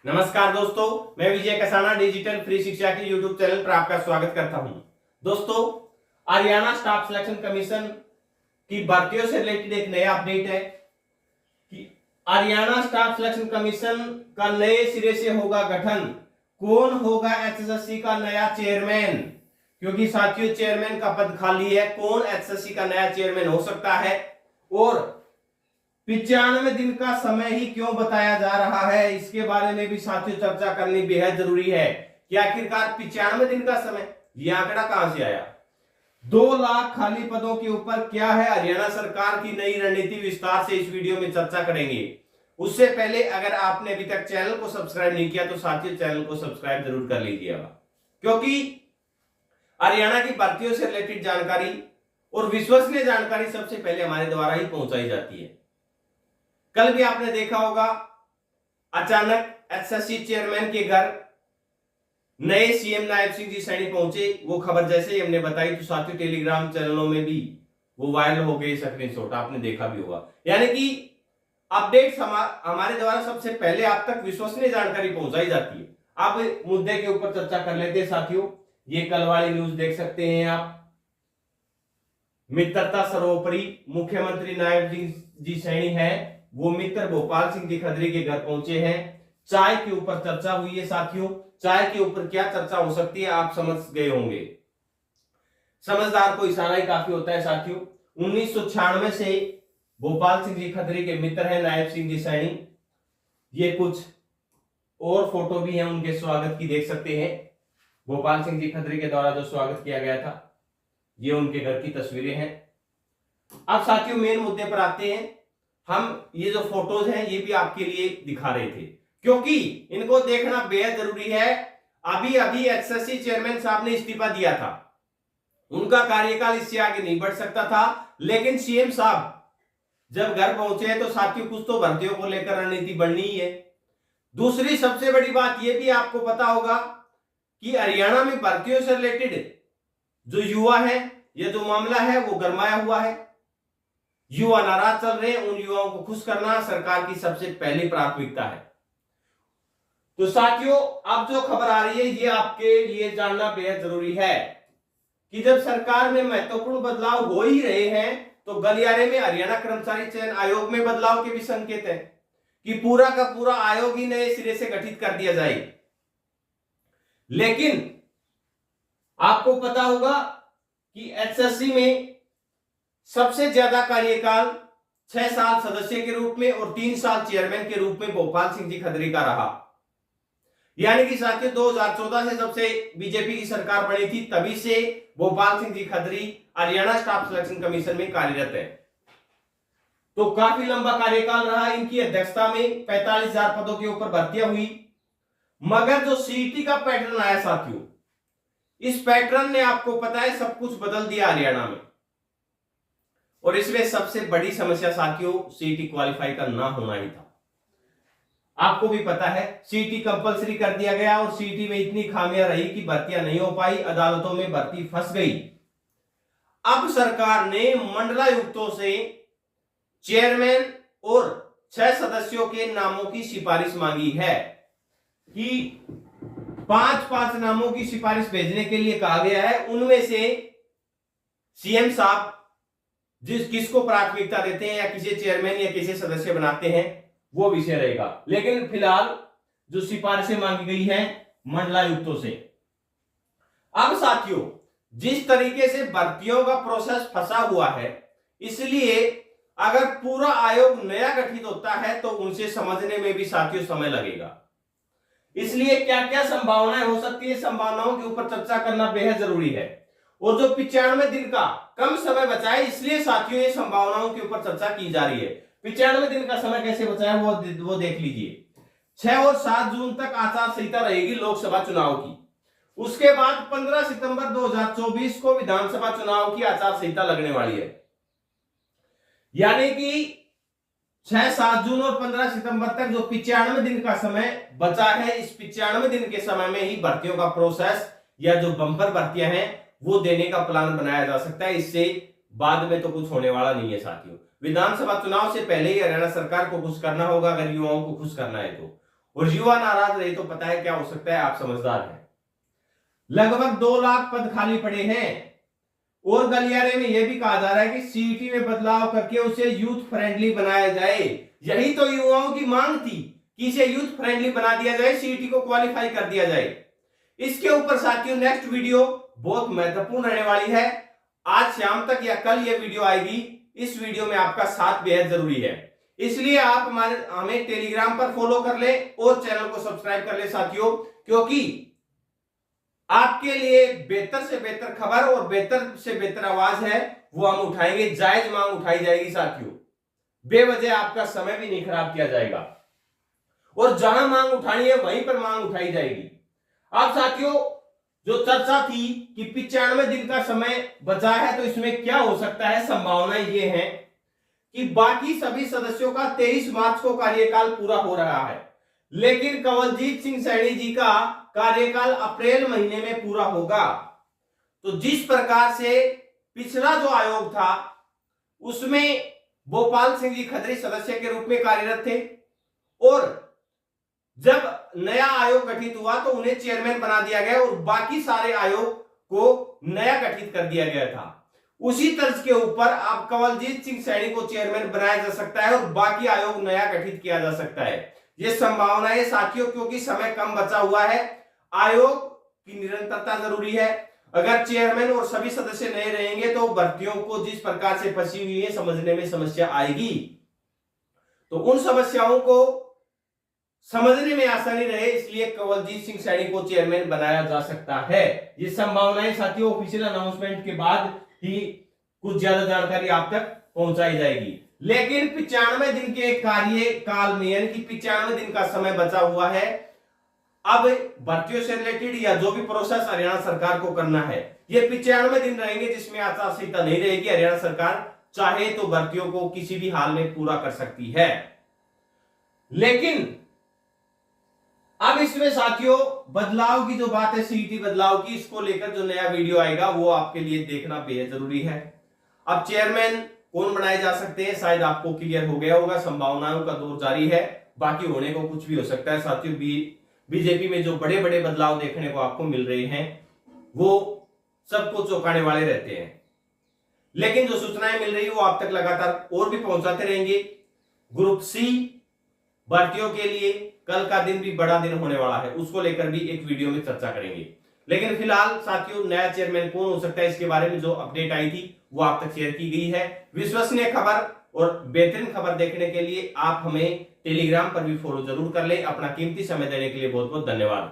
नमस्कार दोस्तों, मैं विजय कसाना डिजिटल फ्री शिक्षा के यूट्यूब चैनल पर आपका स्वागत करता हूं। दोस्तों, हरियाणा स्टाफ सिलेक्शन कमीशन की भर्तियों से रिलेटेड एक नया अपडेट है कि हरियाणा स्टाफ सिलेक्शन कमीशन का नए सिरे से होगा गठन। कौन होगा एचएसएससी का नया चेयरमैन? क्योंकि साथियों, चेयरमैन का पद खाली है। कौन एचएसएससी का नया चेयरमैन हो सकता है और 95 दिन का समय ही क्यों बताया जा रहा है, इसके बारे में भी साथियों चर्चा करनी बेहद जरूरी है कि आखिरकार 95 दिन का समय, ये आंकड़ा कहां से आया? 2 लाख खाली पदों के ऊपर क्या है हरियाणा सरकार की नई रणनीति, विस्तार से इस वीडियो में चर्चा करेंगे। उससे पहले अगर आपने अभी तक चैनल को सब्सक्राइब नहीं किया तो साथियों चैनल को सब्सक्राइब जरूर कर लीजिएगा, क्योंकि हरियाणा की भर्तियों से रिलेटेड जानकारी और विश्वसनीय जानकारी सबसे पहले हमारे द्वारा ही पहुंचाई जाती है। कल भी आपने देखा होगा, अचानक एचएसएससी चेयरमैन के घर नए सीएम नायब सिंह जी सैनी पहुंचे। वो खबर जैसे ही हमने बताई तो साथियों टेलीग्राम चैनलों में भी वो वायरल हो गए, स्क्रीनशॉट आपने देखा भी होगा। यानी कि अपडेट्स हमारे द्वारा सबसे पहले आप तक विश्वसनीय जानकारी पहुंचाई जाती है। अब मुद्दे के ऊपर चर्चा कर लेते हैं साथियों। ये कल वाली न्यूज देख सकते हैं आप। मित्रता सर्वोपरि, मुख्यमंत्री नायब जी सैनी है वो मित्र भोपाल सिंह जी खत्री के घर पहुंचे हैं। चाय के ऊपर चर्चा हुई है साथियों। चाय के ऊपर क्या चर्चा हो सकती है आप समझ गए होंगे। समझदार को इशारा ही काफी होता है साथियों। 1996 से भोपाल सिंह जी खत्री के मित्र हैं नायब सिंह जी सैनी। ये कुछ और फोटो भी हैं उनके स्वागत की, देख सकते हैं। भोपाल सिंह जी खत्री के द्वारा जो स्वागत किया गया था, ये उनके घर की तस्वीरें हैं। अब साथियों मेन मुद्दे पर आते हैं। हम ये जो फोटोज हैं ये भी आपके लिए दिखा रहे थे, क्योंकि इनको देखना बेहद जरूरी है। अभी अभी एचएसएससी चेयरमैन साहब ने इस्तीफा दिया था। उनका कार्यकाल इससे आगे नहीं बढ़ सकता था, लेकिन सीएम साहब जब घर पहुंचे तो साथियों कुछ तो भर्तियों को लेकर रणनीति बननी ही है। दूसरी सबसे बड़ी बात यह भी आपको पता होगा कि हरियाणा में भर्तियों से रिलेटेड जो युवा है, यह जो मामला है वो गरमाया हुआ है। युवा नाराज चल रहे हैं। उन युवाओं को खुश करना सरकार की सबसे पहली प्राथमिकता है। तो साथियों अब जो खबर आ रही है ये आपके लिए जानना बेहद जरूरी है कि जब सरकार में महत्वपूर्ण बदलाव हो ही रहे हैं तो गलियारे में हरियाणा कर्मचारी चयन आयोग में बदलाव के भी संकेत है कि पूरा का पूरा आयोग ही नए सिरे से गठित कर दिया जाए। लेकिन आपको पता होगा कि एचएसएससी में सबसे ज्यादा कार्यकाल 6 साल सदस्य के रूप में और 3 साल चेयरमैन के रूप में भोपाल सिंह जी खत्री का रहा। यानी कि साथियों 2014 से जब से बीजेपी की सरकार बनी थी तभी से Bhopal Singh ji Khatri Haryana staff selection commission में कार्यरत है। तो काफी लंबा कार्यकाल रहा इनकी अध्यक्षता में। 45,000 पदों के ऊपर भर्तियां हुई। मगर जो सीईटी का पैटर्न आया साथियों, इस पैटर्न ने आपको पता है सब कुछ बदल दिया हरियाणा में। और इसमें सबसे बड़ी समस्या साथियों सीईटी क्वालिफाई का ना होना ही था। आपको भी पता है सीईटी कंपलसरी कर दिया गया और सीईटी में इतनी खामियां रही कि भर्तियां नहीं हो पाई, अदालतों में भर्ती फंस गई। अब सरकार ने मंडलायुक्तों से चेयरमैन और 6 सदस्यों के नामों की सिफारिश मांगी है कि 5 नामों की सिफारिश भेजने के लिए कहा गया है। उनमें से सीएम साहब किसको प्राथमिकता देते हैं या किसे चेयरमैन या किसे सदस्य बनाते हैं वो विषय रहेगा। लेकिन फिलहाल जो सिफारिशें मांगी गई हैं मंडलायुक्तों से। अब साथियों जिस तरीके से भर्तियों का प्रोसेस फंसा हुआ है, इसलिए अगर पूरा आयोग नया गठित होता है तो उनसे समझने में भी साथियों समय लगेगा। इसलिए क्या क्या संभावनाएं हो सकती है, संभावनाओं के ऊपर चर्चा करना बेहद जरूरी है। और जो 95 दिन का कम समय बचा है, इसलिए साथियों ये संभावनाओं के ऊपर चर्चा की जा रही है। 95 दिन का समय कैसे बचा है वो देख लीजिए। 6 और 7 जून तक आचार संहिता रहेगी लोकसभा चुनाव की। उसके बाद 15 सितंबर 2024 को विधानसभा चुनाव की आचार संहिता लगने वाली है। यानी कि 6, 7 जून और 15 सितंबर तक जो 95 दिन का समय बचा है, इस 95 दिन के समय में ही भर्तियों का प्रोसेस या जो बंपर भर्तियां हैं वो देने का प्लान बनाया जा सकता है। इससे बाद में तो कुछ होने वाला नहीं है साथियों। विधानसभा चुनाव से पहले ही हरियाणा सरकार को खुश करना होगा अगर युवाओं को खुश करना है तो। और युवा नाराज रहे तो पता है क्या हो सकता है, आप समझदार हैं। लगभग 2 लाख पद खाली पड़े हैं और गलियारे में यह भी कहा जा रहा है कि सीईटी में बदलाव करके उसे यूथ फ्रेंडली बनाया जाए। यही तो युवाओं की मांग थी कि इसे यूथ फ्रेंडली बना दिया जाए, सीईटी को क्वालिफाई कर दिया जाए। इसके ऊपर साथियों नेक्स्ट वीडियो बहुत महत्वपूर्ण रहने वाली है। आज शाम तक या कल यह वीडियो आएगी। इस वीडियो में आपका साथ बेहद जरूरी है, इसलिए आप हमें टेलीग्राम पर फॉलो कर ले और चैनल को सब्सक्राइब कर ले साथियों, क्योंकि आपके लिए बेहतर से बेहतर खबर और बेहतर से बेहतर आवाज है वो हम उठाएंगे। जायज मांग उठाई जाएगी साथियों, बेवजह आपका समय भी नहीं खराब किया जाएगा और जहां मांग उठानी है वहीं पर मांग उठाई जाएगी। अब साथियों जो चर्चा थी कि 95 दिन का समय बचा है, तो इसमें क्या हो सकता है, संभावनाएं ये हैं कि बाकी सभी सदस्यों का 23 मार्च को कार्यकाल पूरा हो रहा है, लेकिन कंवलजीत सिंह सैनी जी का कार्यकाल अप्रैल महीने में पूरा होगा। तो जिस प्रकार से पिछला जो आयोग था उसमें भोपाल सिंह जी खत्री सदस्य के रूप में कार्यरत थे और जब नया आयोग गठित हुआ तो उन्हें चेयरमैन बना दिया गया और बाकी सारे आयोग को नया गठित कर दिया गया था। उसी तर्ज के ऊपर अब कंवलजीत सिंह सैनी को चेयरमैन बनाया जा सकता है और बाकी आयोग नया गठित किया जा सकता है। ये संभावना है साथियों, क्योंकि समय कम बचा हुआ है। आयोग की निरंतरता जरूरी है। अगर चेयरमैन और सभी सदस्य नए रहेंगे तो भर्तियों को जिस प्रकार से फंसी हुई है समझने में समस्या आएगी, तो उन समस्याओं को समझने में आसानी रहे, इसलिए कंवलजीत सिंह सैनी को चेयरमैन बनाया जा सकता है। ये संभावनाएं साथियों ऑफिशियल अनाउंसमेंट के बाद ही कुछ ज्यादा जानकारी आप तक पहुंचाई जाएगी। लेकिन 95 दिन के कार्यकाल में यानी कि 95 दिन का समय बचा हुआ है। अब भर्तियों से रिलेटेड या जो भी प्रोसेस हरियाणा सरकार को करना है, ये 95 दिन रहेंगे जिसमें आचार संहिता नहीं रहेगी। हरियाणा सरकार चाहे तो भर्तियों को किसी भी हाल में पूरा कर सकती है। लेकिन अब इसमें साथियों बदलाव की जो बात है, सीईटी बदलाव की, इसको लेकर जो नया वीडियो आएगा वो आपके लिए देखना बेहद जरूरी है। अब चेयरमैन कौन बनाए जा सकते हैं शायद आपको क्लियर हो गया होगा। संभावनाओं का दौर जारी है, बाकी होने को कुछ भी हो सकता है साथियों। बीजेपी में जो बड़े बड़े बदलाव देखने को आपको मिल रहे हैं वो सबको चौंकाने वाले रहते हैं, लेकिन जो सूचनाएं मिल रही है वो आप तक लगातार और भी पहुंचाते रहेंगे। ग्रुप सी भर्तियों के लिए कल का दिन भी बड़ा दिन होने वाला है, उसको लेकर भी एक वीडियो में चर्चा करेंगे। लेकिन फिलहाल साथियों नया चेयरमैन कौन हो सकता है इसके बारे में जो अपडेट आई थी वो आप तक शेयर की गई है। विश्वसनीय खबर और बेहतरीन खबर देखने के लिए आप हमें टेलीग्राम पर भी फॉलो जरूर कर लें। अपना कीमती समय देने के लिए बहुत बहुत धन्यवाद।